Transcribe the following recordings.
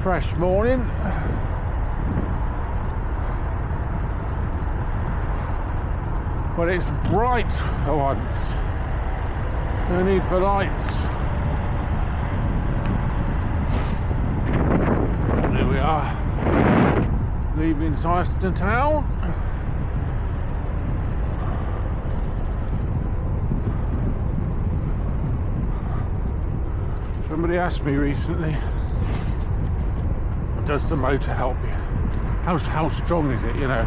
fresh morning. But it's bright for once. No need for lights. There we are, leaving Leicester town. Somebody asked me recently, does the motor help you? How strong is it, you know,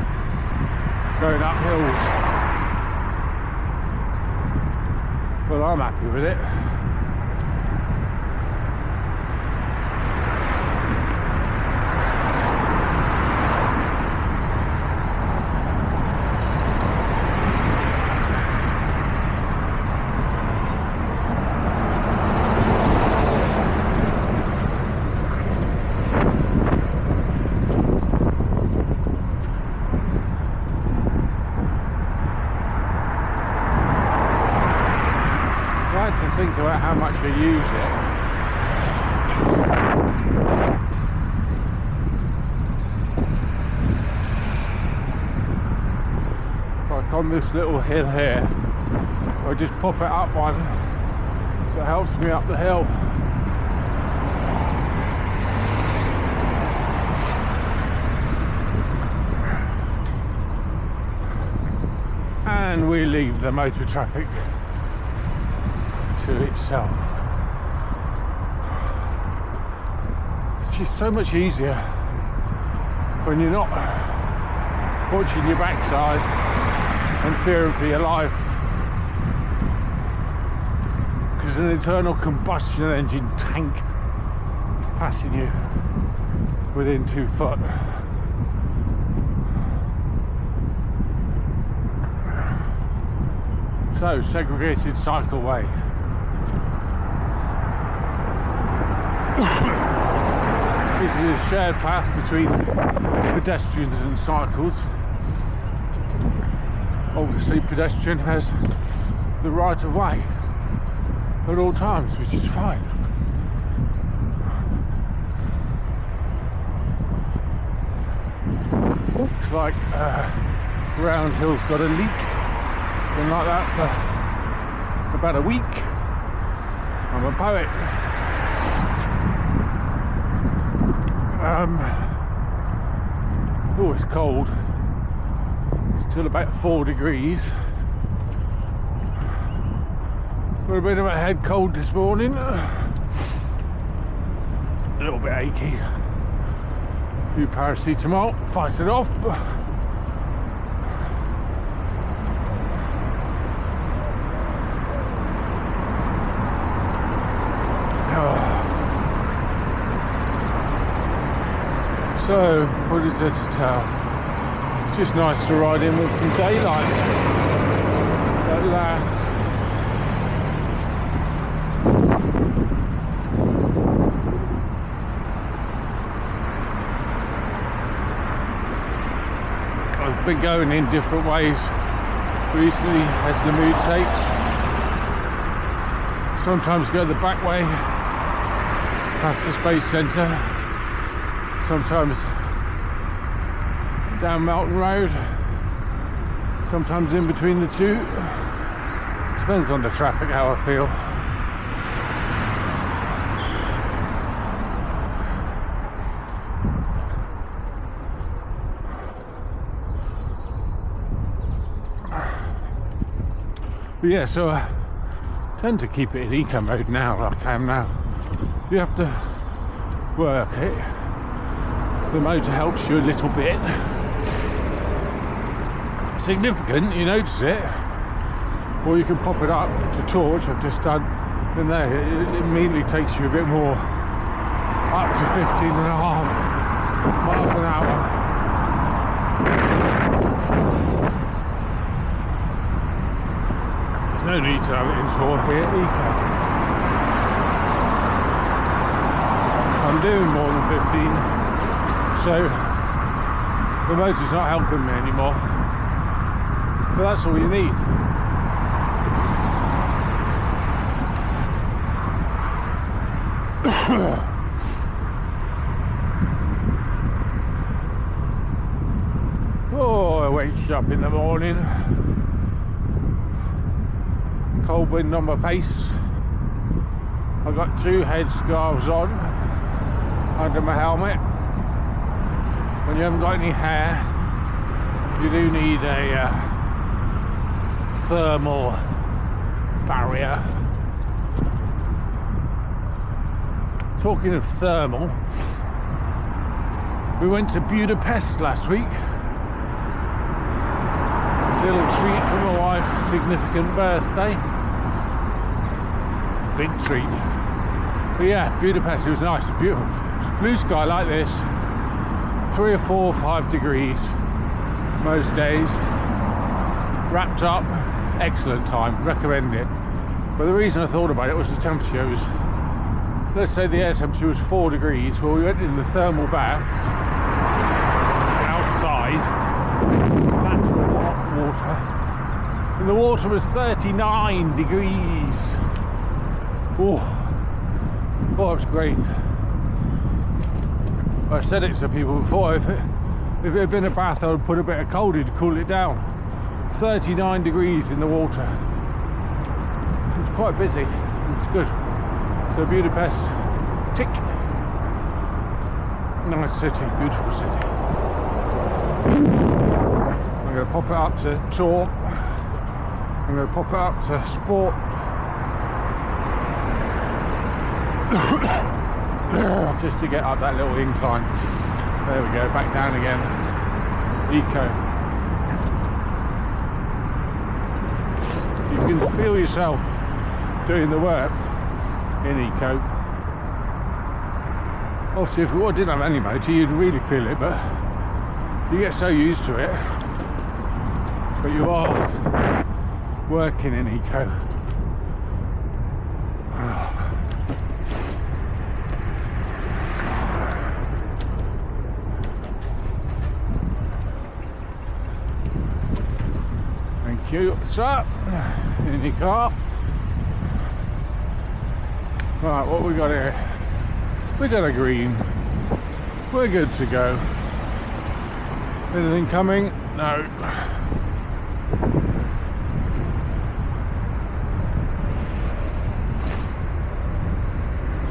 going up hills? Well, I'm happy with it. To think about how much I use it. Like on this little hill here, I just pop it up one, so it helps me up the hill. And we leave the motor traffic to itself. It's just so much easier when you're not watching your backside and fearing for your life, because an internal combustion engine tank is passing you within 2 foot. So, segregated cycleway. This is a shared path between pedestrians and cycles. Obviously, pedestrian has the right of way at all times, which is fine. Looks like Round Hill's got a leak. Been like that for about a week. I'm a poet. Oh, it's cold. It's still about 4 degrees. Got a bit of a head cold this morning. A little bit achy. A few paracetamol, fight it off. So, what is there to tell? It's just nice to ride in with some daylight at last. I've been going in different ways recently as the mood takes. Sometimes go the back way, past the Space Centre. Sometimes down Melton Road, sometimes in between the two. Depends on the traffic, how I feel. But yeah, so I tend to keep it in eco mode now, like I am now. You have to work it. The motor helps you a little bit. Significant, you notice it. Or you can pop it up to torch, I've just done. And there, it immediately takes you a bit more, up to 15.5 miles an hour. There's no need to have it in torch here, eco. I'm doing more than 15. So the motor's not helping me anymore, but that's all you need. wrenched up in the morning. Cold wind on my face. I've got 2 headscarves on under my helmet. When you haven't got any hair, you do need a thermal barrier. Talking of thermal, we went to Budapest last week. Little treat for my wife's significant birthday. Big treat. But yeah, Budapest, it was nice and beautiful. Blue sky like this, 3 or 4 or 5 degrees most days. Wrapped up, excellent time, recommend it. But the reason I thought about it was the temperature was, let's say the air temperature was 4 degrees. Well, we went in the thermal baths outside, natural hot water, and the water was 39 degrees. Oh, it was great. I said it to people before, if it had been a bath, I would put a bit of cold in to cool it down. 39 degrees in the water. It's quite busy, it's good. So Budapest, tick. Nice city, beautiful city. I'm going to pop it up to tour. I'm going to pop it up to sport. Just to get up that little incline. There we go, back down again. Eco. You can feel yourself doing the work in eco. Obviously, if we didn't have any motor, you'd really feel it, but you get so used to it. But you are working in eco. Thank you, sir. In your car. Right, what we got here? We got a green. We're good to go. Anything coming? No.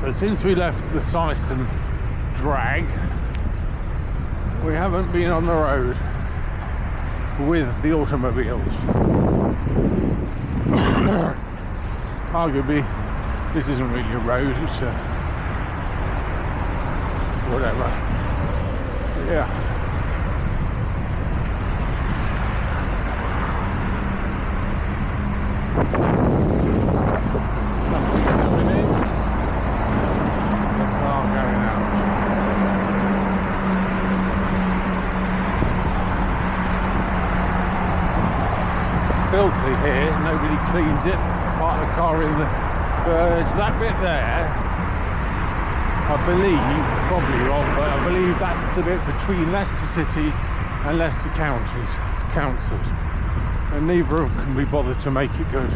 So since we left the Syson drag, we haven't been on the road with the automobiles. Arguably, this isn't really a road, it's a whatever. Yeah. Nothing coming in. The car going out. Filthy here, nobody cleans it. Park the car in the verge. That bit there, I believe, probably wrong, but I believe that's the bit between Leicester City and Leicester councils, and neither of them can be bothered to make it good.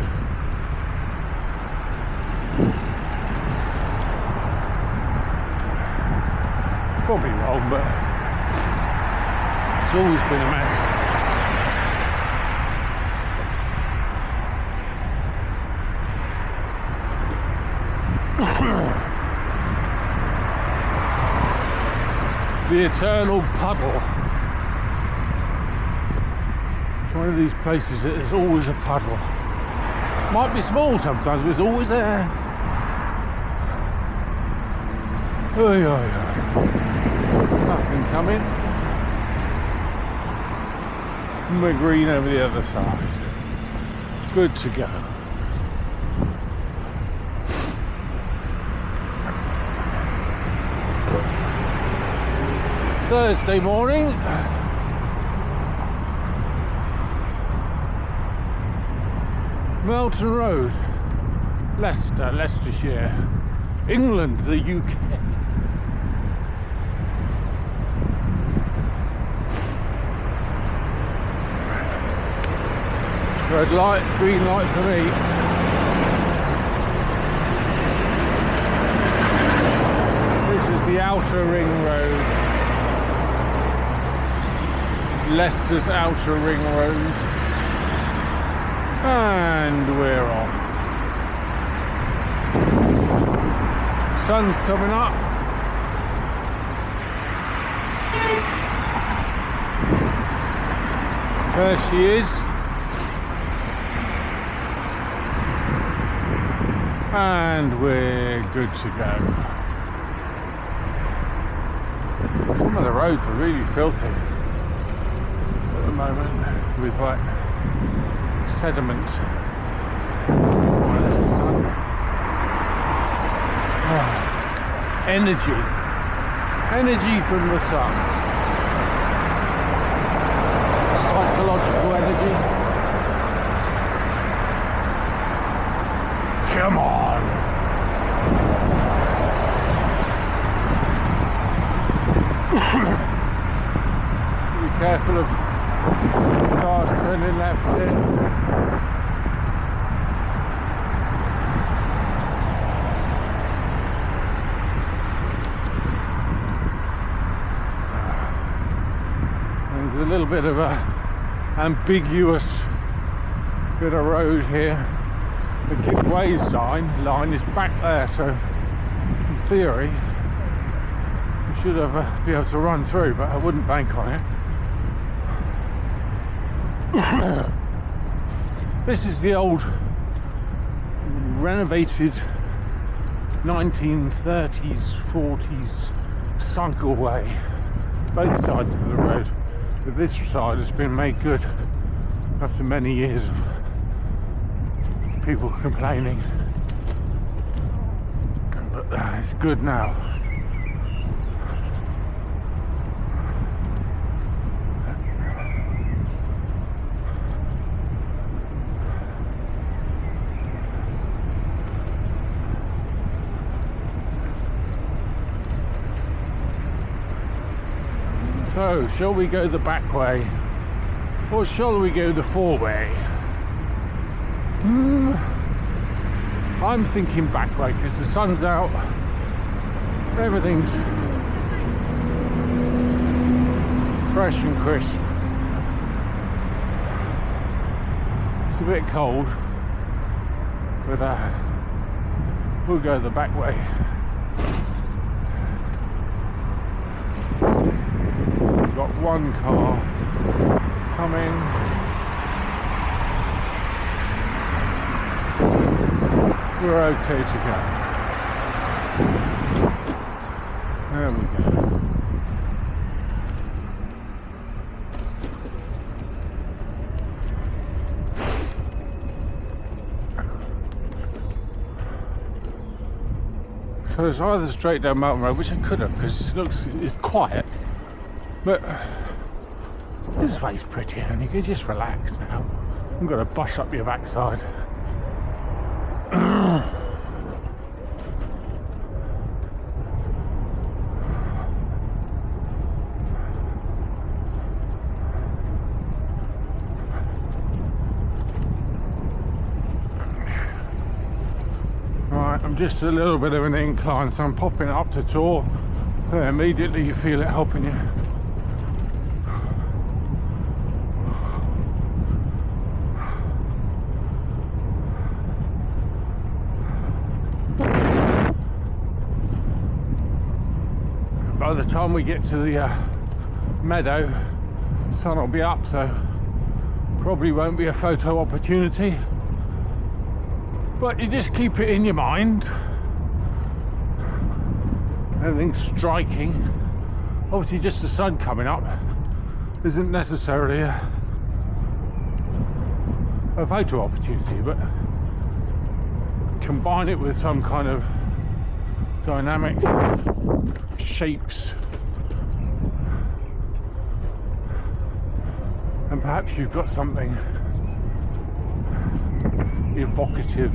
Probably wrong, but it's always been a mess. The eternal puddle. It's one of these places that there's always a puddle. Might be small sometimes, but it's always there. Oy, oy, oy. Nothing coming. And we're green over the other side. Good to go. Thursday morning. Melton Road, Leicester, Leicestershire, England, the UK. Red light, green light for me. This is the outer ring road. Leicester's outer ring road. And we're off. Sun's coming up. There she is. And we're good to go. Some of the roads are really filthy at the moment with like sediment. Oh, that's the sun. Oh, energy. Energy from the sun. Psychological energy. Come on. Be careful of cars turning left here. There's a little bit of a ambiguous bit of road here. The giveaway line is back there, so in theory I should have be able to run through, but I wouldn't bank on it. This is the old renovated 1930s 40s cycleway, both sides of the road. But this side has been made good after many years of people complaining, but it's good now. So, shall we go the back way, or shall we go the four-way? I'm thinking back way because the sun's out, everything's fresh and crisp. It's a bit cold, but we'll go the back way. We've got one car coming. We're okay to go. There we go. So it's either straight down Mountain Road, which I could have because it's quiet, but this way's pretty and you can just relax now. You've got to bush up your backside. Right, I'm just a little bit of an incline, so I'm popping up to tour, and immediately you feel it helping you. By the time we get to the meadow, the sun will be up, so probably won't be a photo opportunity, but you just keep it in your mind. Anything striking, obviously just the sun coming up isn't necessarily a photo opportunity, but combine it with some kind of dynamic shapes, and perhaps you've got something evocative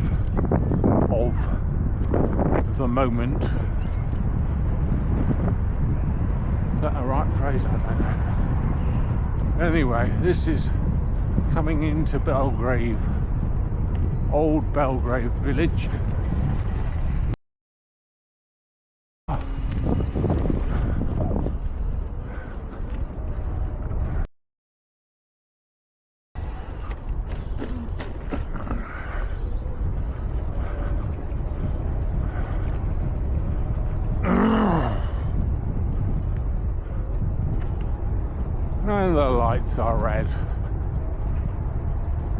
of the moment. Is that a right phrase? I don't know. Anyway, this is coming into Belgrave, old Belgrave village. and the lights are red.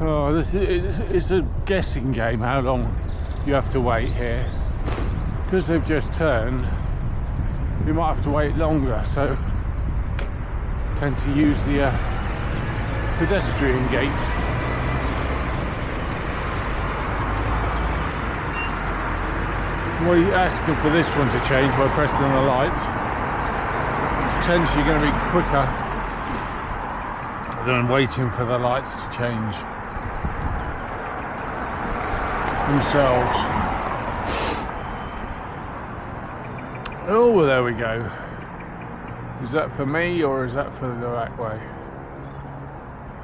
Oh, it's a guessing game how long you have to wait here. Because they've just turned, you might have to wait longer, so tend to use the pedestrian gate. Well, you're asking for this one to change by pressing the lights. Potentially going to be quicker than waiting for the lights to change themselves. Oh, well, there we go. Is that for me or is that for the right way?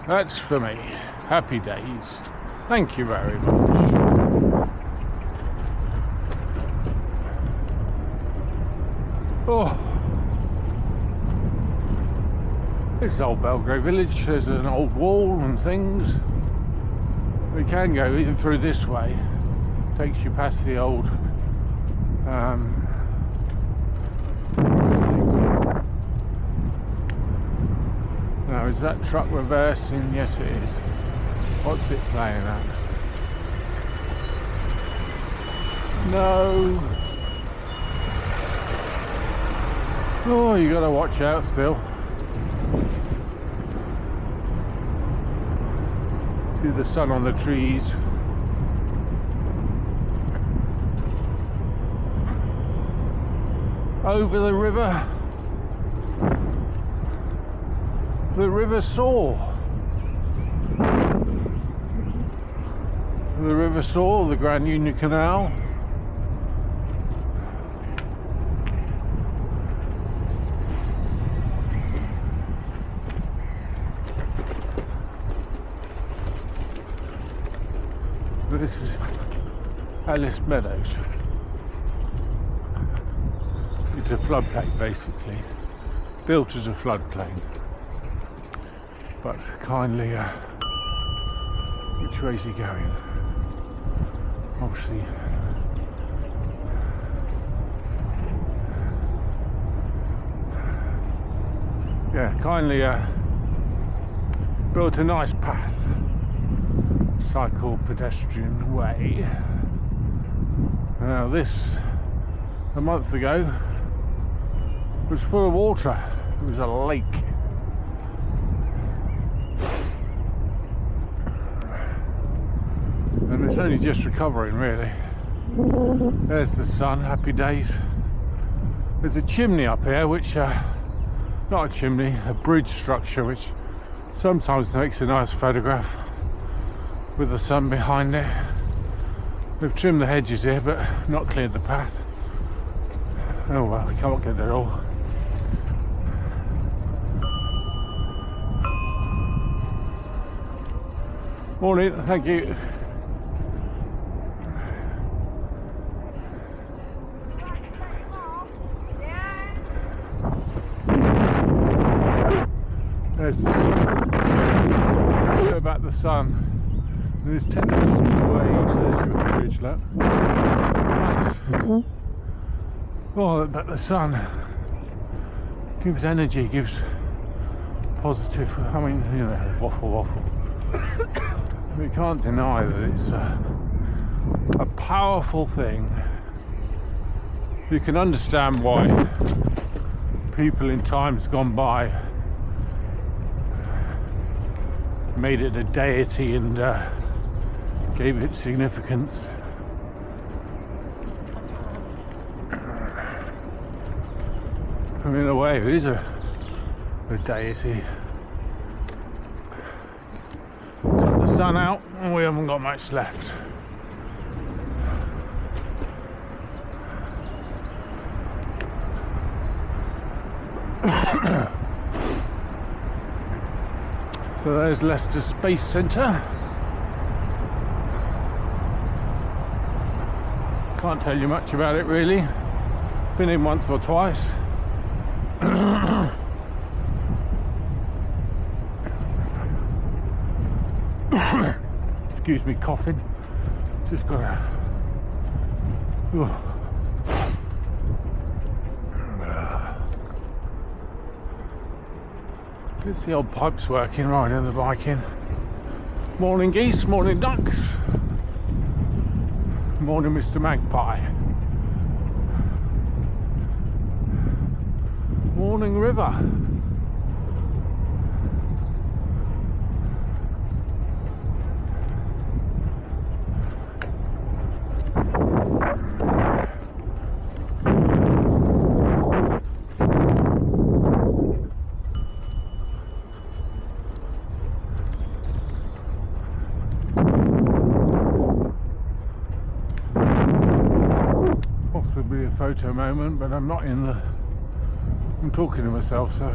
That's for me. Happy days. Thank you very much. Oh, this is old Belgrave village. There's an old wall and things. We can go even through this way. Takes you past the old now, is that truck reversing? Yes, it is. What's it playing at? No. Oh, you gotta watch out still. See the sun on the trees. Over the river. The River Soar. The River Soar, the Grand Union Canal. This is Alice Meadows. It's a floodplain basically, built as a floodplain. But kindly, which way is he going? Obviously, yeah, kindly built a nice path. Cycle pedestrian way. Now this, a month ago, was full of water. It was a lake. And it's only just recovering really. There's the sun, happy days. There's a chimney up here which, not a chimney, a bridge structure which sometimes makes a nice photograph with the sun behind it. We've trimmed the hedges here but not cleared the path. Oh well, we can't get it all. Morning, thank you. There's the sun. Go back the sun. There's technical waves. There's the bridge, look. Nice. Oh, but the sun gives energy, gives positive. I mean, you know, waffle. We can't deny that it's a powerful thing. You can understand why people in times gone by made it a deity and gave it significance. I mean, in a way, it is a deity. Cut the sun out, and we haven't got much left. So there's Leicester Space Centre. Can't tell you much about it really. Been in once or twice. Excuse me, coughing. Just gotta. It's the old pipes working, riding the bike in. Morning geese, morning ducks. Morning Mr. Magpie. Morning river. Possibly a photo moment, but I'm not in the... I'm talking to myself, so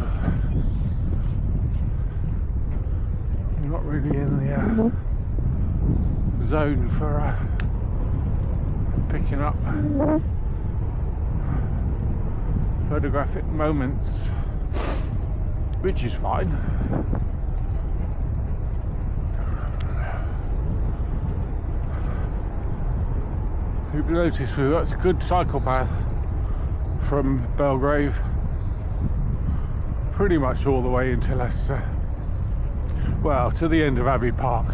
I'm not really in the zone for picking up photographic moments, which is fine. You'll notice we've got a good cycle path from Belgrave pretty much all the way into Leicester, well, to the end of Abbey Park.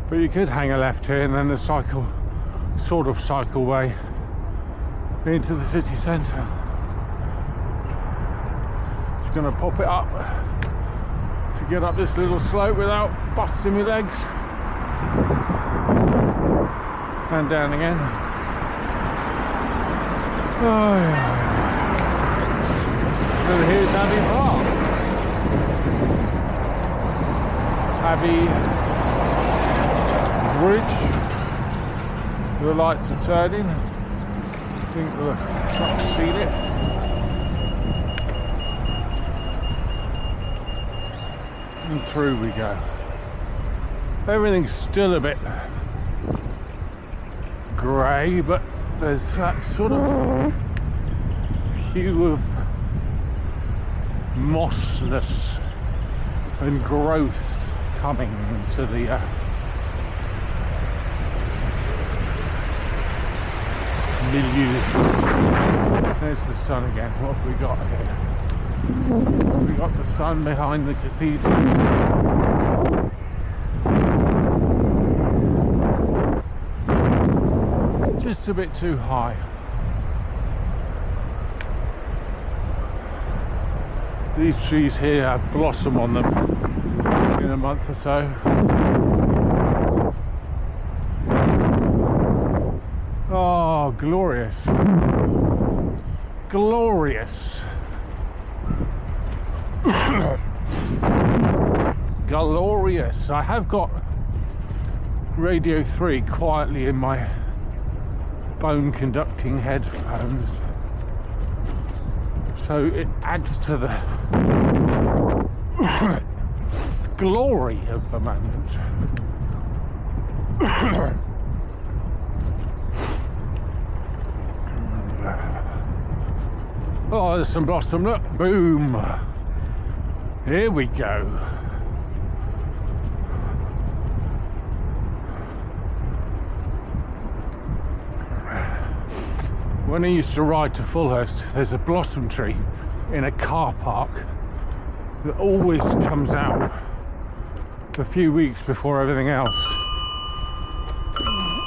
But you could hang a left here and then the cycle way into the city centre. Just going to pop it up to get up this little slope without busting my legs, and down again. Oh yeah. And here's Abbey Park. Abbey Bridge. The lights are turning. I think the truck's seen it. And through we go. Everything's still a bit grey, but there's that sort of hue of mossness and growth coming into the milieu. There's the sun again. What have we got here? We got the sun behind the cathedral. It's just a bit too high. These trees here have blossom on them in a month or so. Oh, glorious. Glorious. Glorious. I have got Radio 3 quietly in my bone conducting headphones, so it adds to the glory of the moment. Oh, there's some blossom, look, boom. Here we go. When I used to ride to Fulhurst, there's a blossom tree in a car park that always comes out a few weeks before everything else.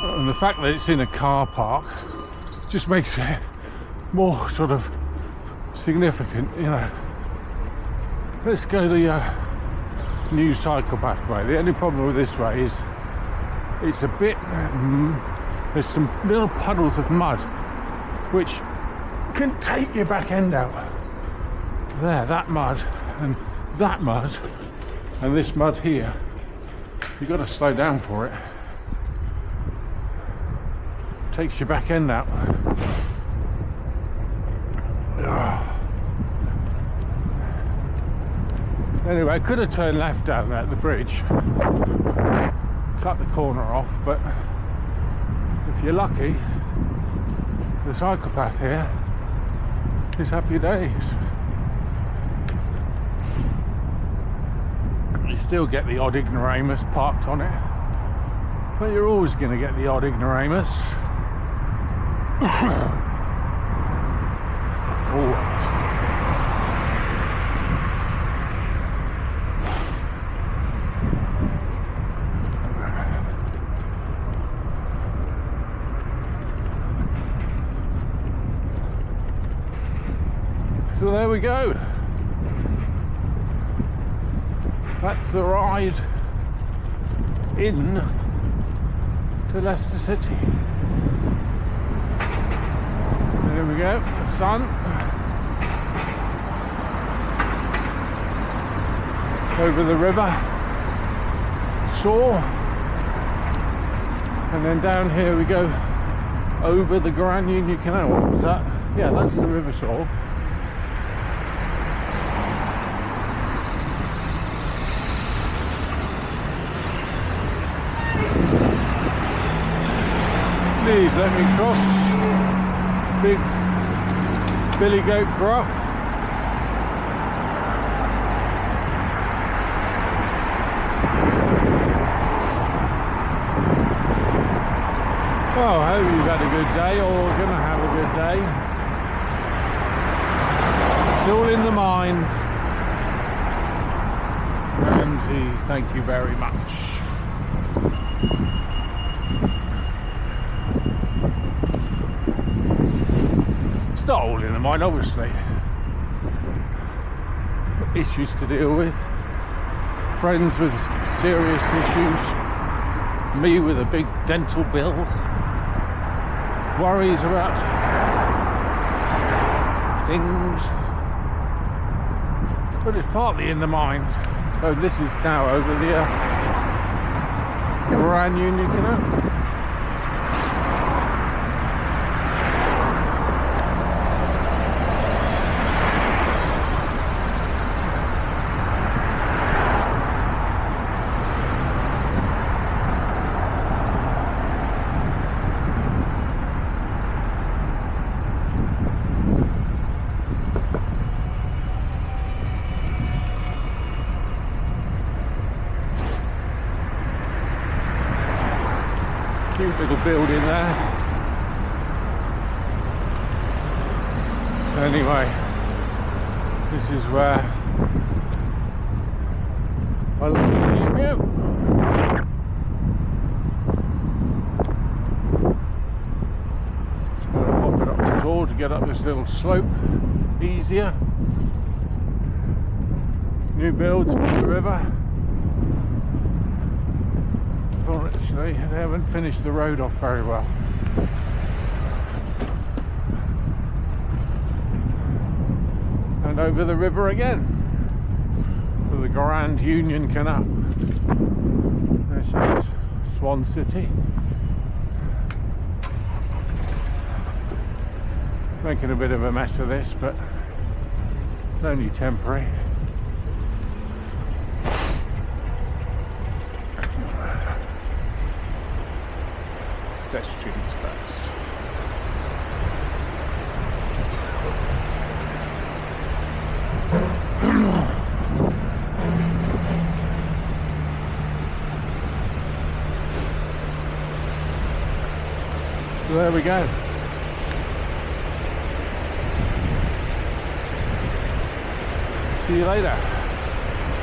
And the fact that it's in a car park just makes it more sort of significant, you know. Let's go the new cycle pathway. The only problem with this way is it's a bit, there's some little puddles of mud which can take your back end out. There, that mud, and this mud here. You've got to slow down for it. Takes your back end out. Anyway, I could have turned left down there at the bridge, cut the corner off, but if you're lucky, the cycle path here is happy days. You still get the odd ignoramus parked on it, but you're always going to get the odd ignoramus. Always. So there we go. That's the ride in to Leicester City. There we go, the sun. Over the river, Soar. And then down here we go over the Grand Union Canal. What was that? Yeah, that's the River Soar. Please let me cross big billy goat gruff. Well, I hope you've had a good day, or going to have a good day. It's all in the mind. And thank you very much. It's not all in the mind, obviously. Got issues to deal with. Friends with serious issues. Me with a big dental bill. Worries about things, but it's partly in the mind. So this is now over the Grand Union Canal. Cute little building there. Anyway, this is where I like to leave you. Just gotta hop it up the door to get up this little slope easier. New builds on the river. Actually, they haven't finished the road off very well. And over the river again to the Grand Union Canal. There she is, Swan City. Making a bit of a mess of this, but it's only temporary. Pedestrians first. So there we go. See you later.